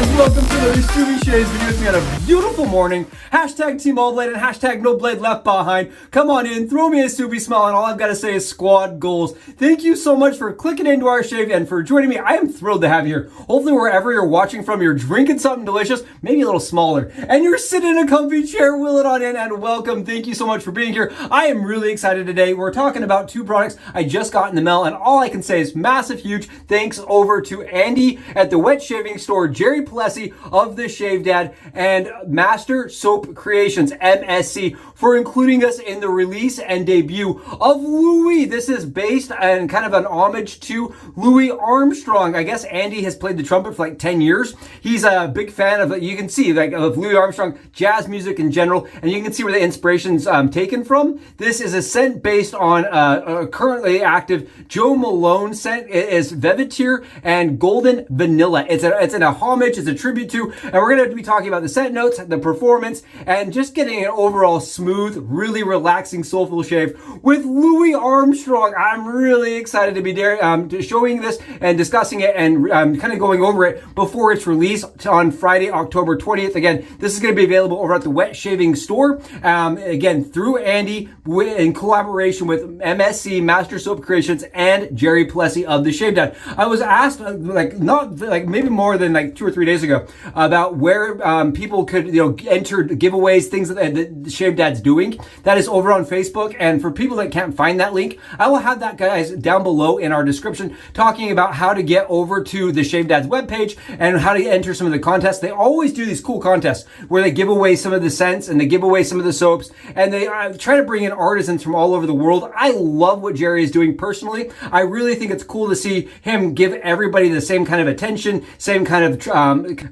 friends, welcome to the Louie Shaves video with me on a beautiful morning. Hashtag Team All Blade and hashtag No Blade Left Behind. Come on in, throw me a Subi smile, and all I've got to say is squad goals. Thank you so much for clicking into our shave and for joining me. I am thrilled to have you here. Hopefully wherever you're watching from, you're drinking something delicious, maybe a little smaller, and you're sitting in a comfy chair. Wheel it on in and welcome. Thank you so much for being here. I am really excited today. We're talking about two products I just got in the mail, and all I can say is massive, huge thanks over to Andy at the Wetshaving store, Jerry Plessy of the Shave Dad, and Master Soap Creations, MSC, for including us in the release and debut of Louie. This is based on kind of an homage to Louis Armstrong. I guess Andy has played the trumpet for like 10 years. He's a big fan of, you can see, like, of Louis Armstrong, jazz music in general, and you can see where the inspiration's taken from. This is a scent based on a currently active Joe Malone scent. It is Veviter and Golden Vanilla. It's in a homage, it's a tribute to, and we're going to be talking about the scent notes, the performance, and just getting an overall smooth, really relaxing, soulful shave with Louis Armstrong. I'm really excited to be there, showing this and discussing it and kind of going over it before its release on Friday, October 20th. Again, this is going to be available over at the Wetshaving store, again, through Andy in collaboration with MSC, Master Soap Creations, and Jerry Plessy of the Shave Dad. I was asked, maybe more than 2 or 3 days ago, about where people could enter giveaways, things that the Shave Dad's doing. That is over on Facebook, and for people that can't find that link, I will have that, guys, down below in our description, talking about how to get over to the Shave Dad's webpage and how to enter some of the contests. They always do these cool contests where they give away some of the scents and they give away some of the soaps, and they try to bring in artisans from all over the world. I love what Jerry is doing personally. I really think it's cool to see him give everybody the same kind of attention, same kind of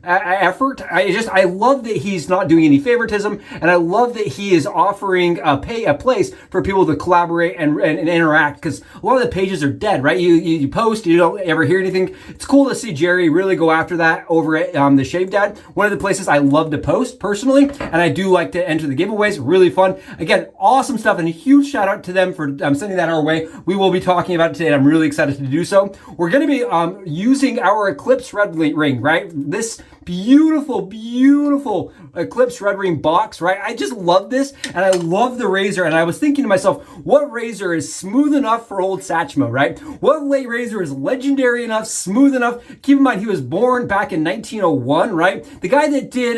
effort. I love that he's not doing any favoritism, and I love that he is offering a place for people to collaborate and interact, because a lot of the pages are dead, right? You post, you don't ever hear anything. It's cool to see Jerry really go after that over at the Shave Dad. One of the places I love to post personally, and I do like to enter the giveaways. Really fun. Again, awesome stuff, and a huge shout out to them for sending that our way. We will be talking about it today, and I'm really excited to do so. We're going to be using our Eclipse Red Ring, right? This beautiful Eclipse Red Ring box, right? I just love this, and I love the razor, and I was thinking to myself, what razor is smooth enough for old Satchmo, right? What razor is legendary enough, smooth enough? Keep in mind, he was born back in 1901, right? The guy that did,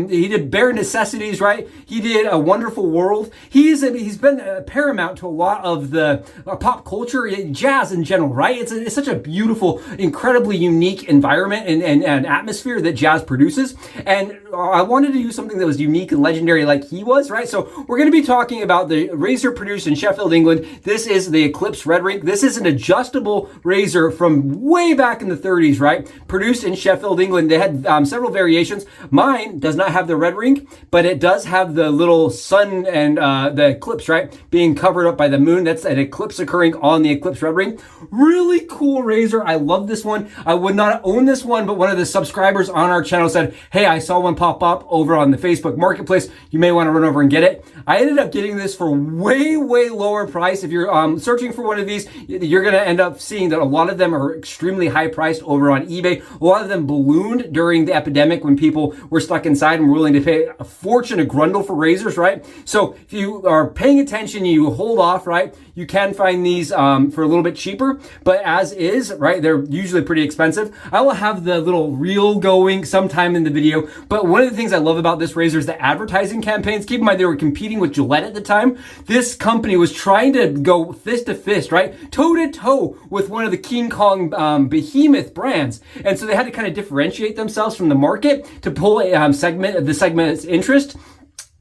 he did Bare Necessities, right? He did A Wonderful World. He's been paramount to a lot of the pop culture, jazz in general, right? It's such a beautiful, incredibly unique environment and atmosphere that jazz produces, and I wanted to use something that was unique and legendary like he was, right? So we're going to be talking about the razor produced in Sheffield, England. This is the Eclipse Red Ring. This is an adjustable razor from way back in the 30s, right? Produced in Sheffield, England. They had several variations. Mine does not have the red ring, but it does have the little sun and the eclipse, right? Being covered up by the moon. That's an eclipse occurring on the Eclipse Red Ring. Really cool razor. I love this one. I would not own this one, but one of the subscribers on our channel said, hey, I saw one pop up over on the Facebook Marketplace. You may want to run over and get it. I ended up getting this for way lower price. If you're searching for one of these, you're going to end up seeing that a lot of them are extremely high priced over on eBay. A lot of them ballooned during the epidemic when people were stuck inside and were willing to pay a fortune, a grundle for razors, right? So if you are paying attention, you hold off, right? You can find these for a little bit cheaper, but as is, right, they're usually pretty expensive. I will have the little reel going sometime in the video, but one of the things I love about this razor is the advertising campaigns. Keep in mind, they were competing with Gillette at the time. This company was trying to go fist to fist, right, toe to toe with one of the King Kong behemoth brands, and so they had to kind of differentiate themselves from the market to pull a segment's interest.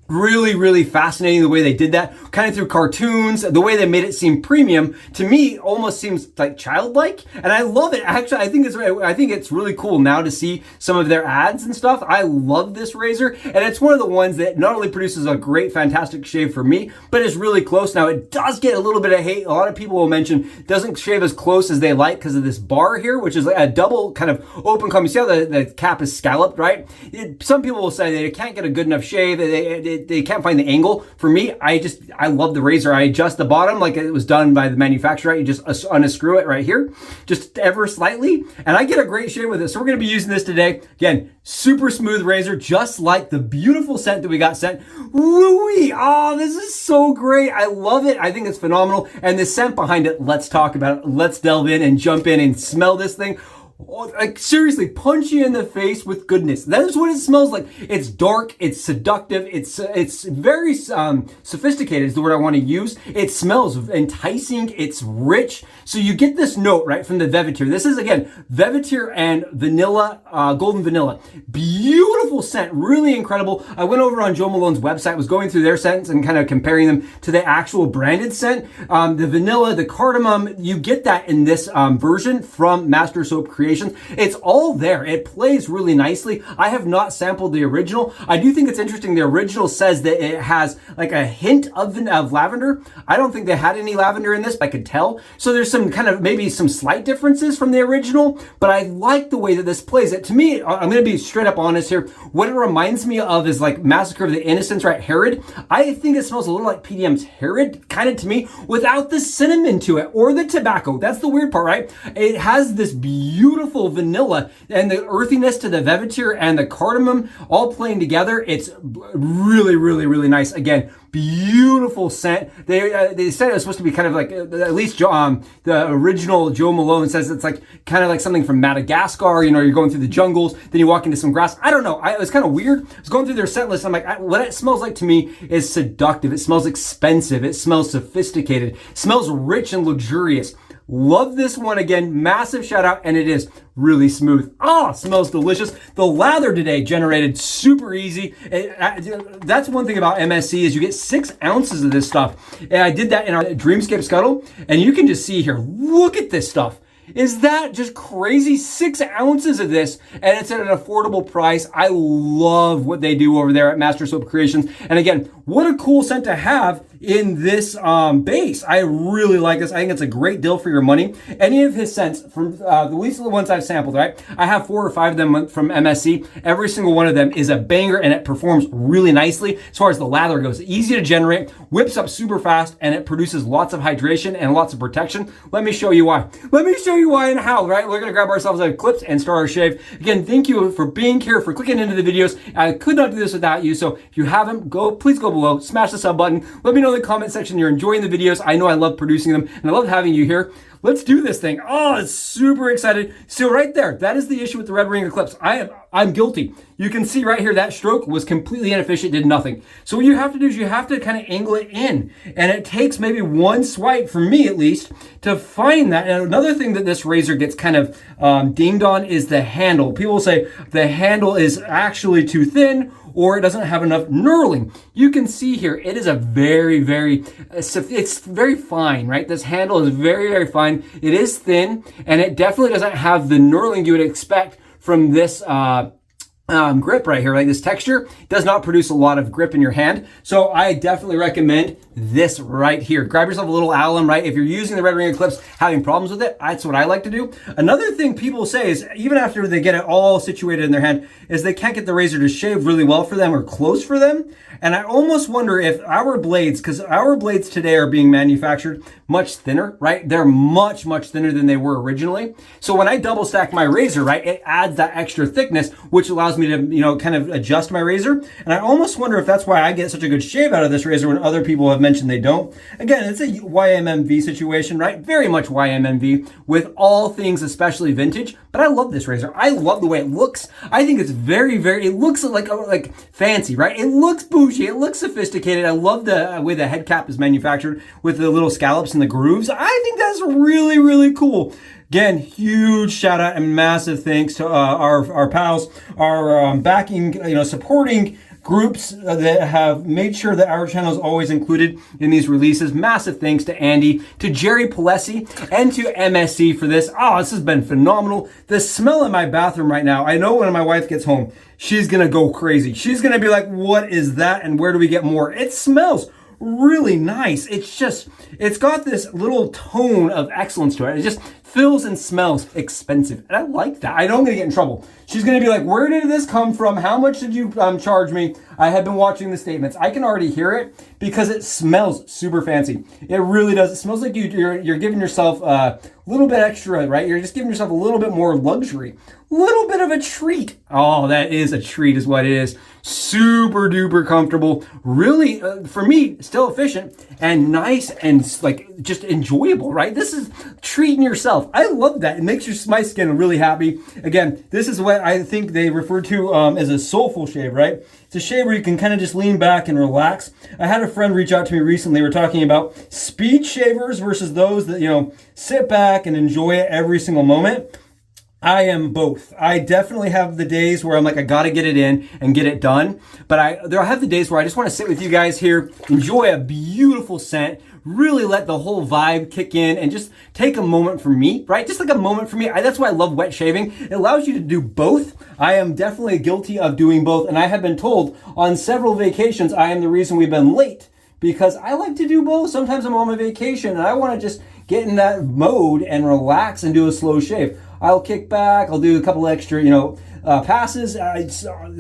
Really fascinating the way they did that, kind of through cartoons, the way they made it seem premium. To me, almost seems like childlike, and I love it. Actually, I think it's really cool now to see some of their ads and stuff. I love this razor, and it's one of the ones that not only produces a great, fantastic shave for me, but is really close. Now, it does get a little bit of hate. A lot of people will mention it doesn't shave as close as they like because of this bar here, which is like a double kind of open comb. You see how the cap is scalloped, right? Some people will say that it can't get a good enough shave. they can't find the angle. For me, I love the razor. I adjust the bottom like it was done by the manufacturer. Right? You just unscrew it right here, just ever slightly, and I get a great shave with it. So we're going to be using this today. Again, super smooth razor, just like the beautiful scent that we got sent. Louie, oh, this is so great. I love it. I think it's phenomenal. And the scent behind it, let's talk about it. Let's delve in and jump in and smell this thing. Like seriously, punch you in the face with goodness. That is what it smells like. It's dark, it's seductive, it's very sophisticated is the word I want to use. It smells enticing, it's rich. So you get this note right from the Veviter. This is again Veviter and vanilla, golden vanilla. Beautiful scent, really incredible. I went over on Joe Malone's website, was going through their scents and kind of comparing them to the actual branded scent. The vanilla, the cardamom, you get that in this version from Master Soap Creations. It's all there. It plays really nicely. I have not sampled the original. I do think it's interesting. The original says that it has like a hint of lavender. I don't think they had any lavender in this, but I could tell. So there's some kind of maybe some slight differences from the original, but I like the way that this plays. It to me, I'm going to be straight up honest here. What it reminds me of is like Massacre of the Innocents, right? Herod. I think it smells a little like PDM's Herod, kind of to me, without the cinnamon to it or the tobacco. That's the weird part, right? It has this beautiful vanilla and the earthiness to the Veviter and the cardamom all playing together. It's really, really, really nice. Again, beautiful scent. They said it was supposed to be kind of like, at least the original Joe Malone says it's like kind of like something from Madagascar. You know, you're going through the jungles, then you walk into some grass. I don't know. It was kind of weird. I was going through their scent list. I'm like, what it smells like to me is seductive. It smells expensive. It smells sophisticated. It smells rich and luxurious. Love this one again. Massive shout out, and it is really smooth. Oh, smells delicious. The lather today generated super easy. That's one thing about MSC is you get 6 ounces of this stuff. And I did that in our Dreamscape Scuttle, and you can just see here. Look at this stuff. Is that just crazy? 6 ounces of this, and it's at an affordable price. I love what they do over there at Master Soap Creations. And again, what a cool scent to have in this base. I really like this. I think it's a great deal for your money. Any of his scents, from at least the ones I've sampled, right? I have 4 or 5 of them from MSC. Every single one of them is a banger, and it performs really nicely as far as the lather goes. Easy to generate, whips up super fast, and it produces lots of hydration and lots of protection. Let me show you why. Let me show you why and how, right? We're going to grab ourselves an Eclipse and start our shave. Again, thank you for being here, for clicking into the videos. I could not do this without you. So if you haven't, please go below, smash the sub button. Let me know in the comment section you're enjoying the videos. I know I love producing them, and I love having you here. Let's do this thing. Oh, it's super excited. So right there, that is the issue with the Red Ring Eclipse. I'm guilty. You can see right here, that stroke was completely inefficient, did nothing. So what you have to do is you have to kind of angle it in. And it takes maybe one swipe, for me at least, to find that. And another thing that this razor gets kind of dinged on is the handle. People say the handle is actually too thin, or it doesn't have enough knurling. You can see here, it is a very, very, it's very fine, right? This handle is very, very fine. It is thin, and it definitely doesn't have the knurling you would expect from this grip right here. Like this texture does not produce a lot of grip in your hand. So I definitely recommend this right here. Grab yourself a little alum, right? If you're using the Red Ring Eclipse, having problems with it, that's what I like to do. Another thing people say is, even after they get it all situated in their hand, is they can't get the razor to shave really well for them or close for them. And I almost wonder if our blades, because our blades today are being manufactured much thinner, right? They're much, much thinner than they were originally. So when I double stack my razor, right, it adds that extra thickness, which allows me to, you know, kind of adjust my razor. And I almost wonder if that's why I get such a good shave out of this razor when other people have mentioned they don't. Again, it's a YMMV situation, right? Very much YMMV with all things, especially vintage. But I love this razor. I love the way it looks. I think it's very, very, it looks like fancy, right? It looks bougie. It looks sophisticated. I love the way the head cap is manufactured with the little scallops and the grooves. I think that's really, really cool. Again, huge shout out and massive thanks to our pals, our backing, supporting groups that have made sure that our channel is always included in these releases. Massive thanks to Andy, to Jerry Palesi, and to MSC for this. Oh, this has been phenomenal. The smell in my bathroom right now, I know when my wife gets home, she's gonna go crazy. She's gonna be like, what is that and where do we get more? It smells really nice. It's got this little tone of excellence to it. It just feels and smells expensive. And I like that. I know I'm going to get in trouble. She's going to be like, where did this come from? How much did you charge me? I have been watching the statements. I can already hear it because it smells super fancy. It really does. It smells like you're giving yourself a little bit extra, right? You're just giving yourself a little bit more luxury. Little bit of a treat. Oh, that is a treat is what it is. Super duper comfortable. Really, for me, still efficient and nice and like just enjoyable, right? This is treating yourself. I love that. It makes my skin really happy. Again, this is what I think they refer to as a soulful shave, right? It's a shave where you can kind of just lean back and relax. I had a friend reach out to me recently. We're talking about speed shavers versus those that, you know, sit back and enjoy it every single moment. I am both. I definitely have the days where I'm like, I gotta get it in and get it done. But I have the days where I just want to sit with you guys here, enjoy a beautiful scent, really let the whole vibe kick in and just take a moment for me, right? Just like a moment for me. That's why I love wet shaving. It allows you to do both. I am definitely guilty of doing both. And I have been told on several vacations, I am the reason we've been late because I like to do both. Sometimes I'm on my vacation and I want to just get in that mode and relax and do a slow shave. I'll kick back. I'll do a couple extra, passes.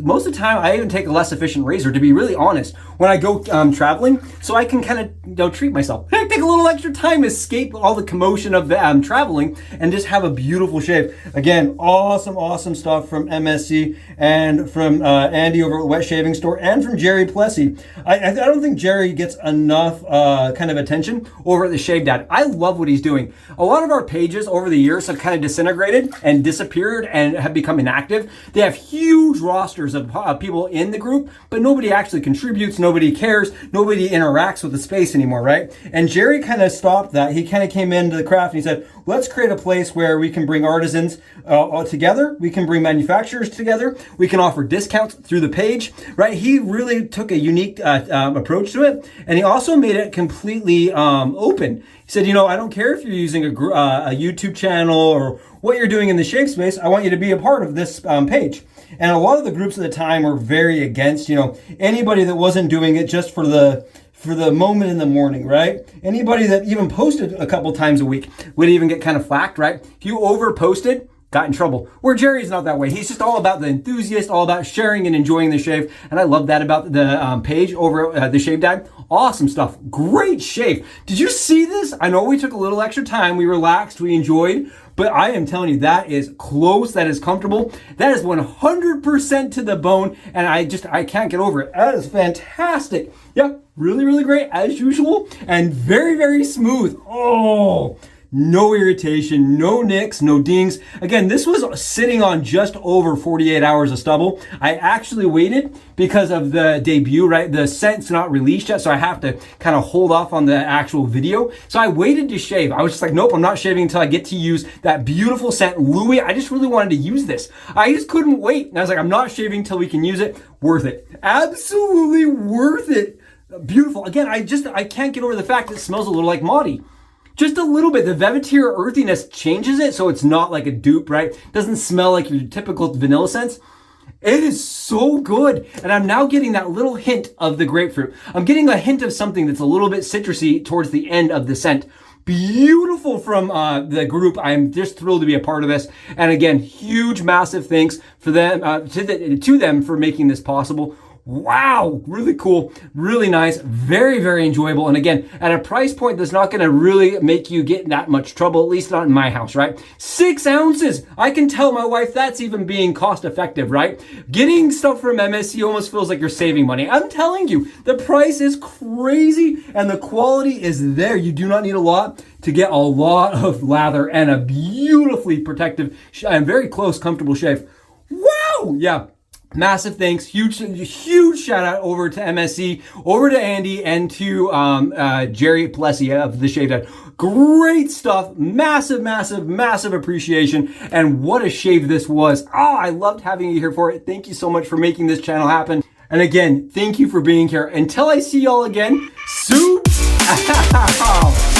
Most of the time, I even take a less efficient razor, to be really honest, when I go traveling, so I can kind of treat myself. I take a little extra time to escape all the commotion of traveling and just have a beautiful shave. Again, awesome stuff from MSC and from Andy over at Wet Shaving Store and from Jerry Plessy. I don't think Jerry gets enough kind of attention over at the Shave Dad. I love what he's doing. A lot of our pages over the years have kind of disintegrated and disappeared and have become inactive. They have huge rosters of people in the group, but nobody actually contributes, nobody cares, nobody interacts with the space anymore, right? And Jerry kind of stopped that. He kind of came into the craft and he said, let's create a place where we can bring artisans all together, we can bring manufacturers together, we can offer discounts through the page, right? He really took a unique approach to it, and he also made it completely open. He said, I don't care if you're using a YouTube channel or what you're doing in the shave space, I want you to be a part of this page. And a lot of the groups at the time were very against, anybody that wasn't doing it just for the moment in the morning, right? Anybody that even posted a couple times a week would even get kind of flacked, right? If you over posted, got in trouble. Where Jerry's not that way. He's just all about the enthusiast, all about sharing and enjoying the shave. And I love that about the page over at the Shave Dad. Awesome stuff. Great shave. Did you see this? I know we took a little extra time. We relaxed. We enjoyed. But I am telling you, that is close. That is comfortable. That is 100% to the bone. And I can't get over it. That is fantastic. Yeah, really great as usual. And very smooth. Oh, no irritation, no nicks, no dings. Again, this was sitting on just over 48 hours of stubble. I actually waited because of the debut, right? The scent's not released yet, so I have to kind of hold off on the actual video. So I waited to shave. I was just like, nope, I'm not shaving until I get to use that beautiful scent, Louie. I just really wanted to use this. I just couldn't wait. And I was like, I'm not shaving until we can use it. Worth it. Absolutely worth it. Beautiful. Again, I can't get over the fact that it smells a little like Maudie. Just a little bit. The Veviter earthiness changes it so it's not like a dupe, right? Doesn't smell like your typical vanilla scents. It is so good. And I'm now getting that little hint of the grapefruit. I'm getting a hint of something that's a little bit citrusy towards the end of the scent. Beautiful from the group. I'm just thrilled to be a part of this. And again, huge, massive thanks for them to them for making this possible. Wow, really cool, really nice, very enjoyable. And again, at a price point that's not gonna really make you get in that much trouble, at least not in my house, right? 6 ounces. I can tell my wife that's even being cost effective, right? Getting stuff from MSC almost feels like you're saving money. I'm telling you, the price is crazy and the quality is there. You do not need a lot to get a lot of lather and a beautifully protective and very close, comfortable shave. Wow, yeah. Massive thanks, huge shout out over to MSC, over to Andy, and to Jerry Plessy of the Shave Dad. Great stuff, massive appreciation, and what a shave this was. Oh, I loved having you here for it. Thank you so much for making this channel happen. And again, thank you for being here. Until I see y'all again, soup out.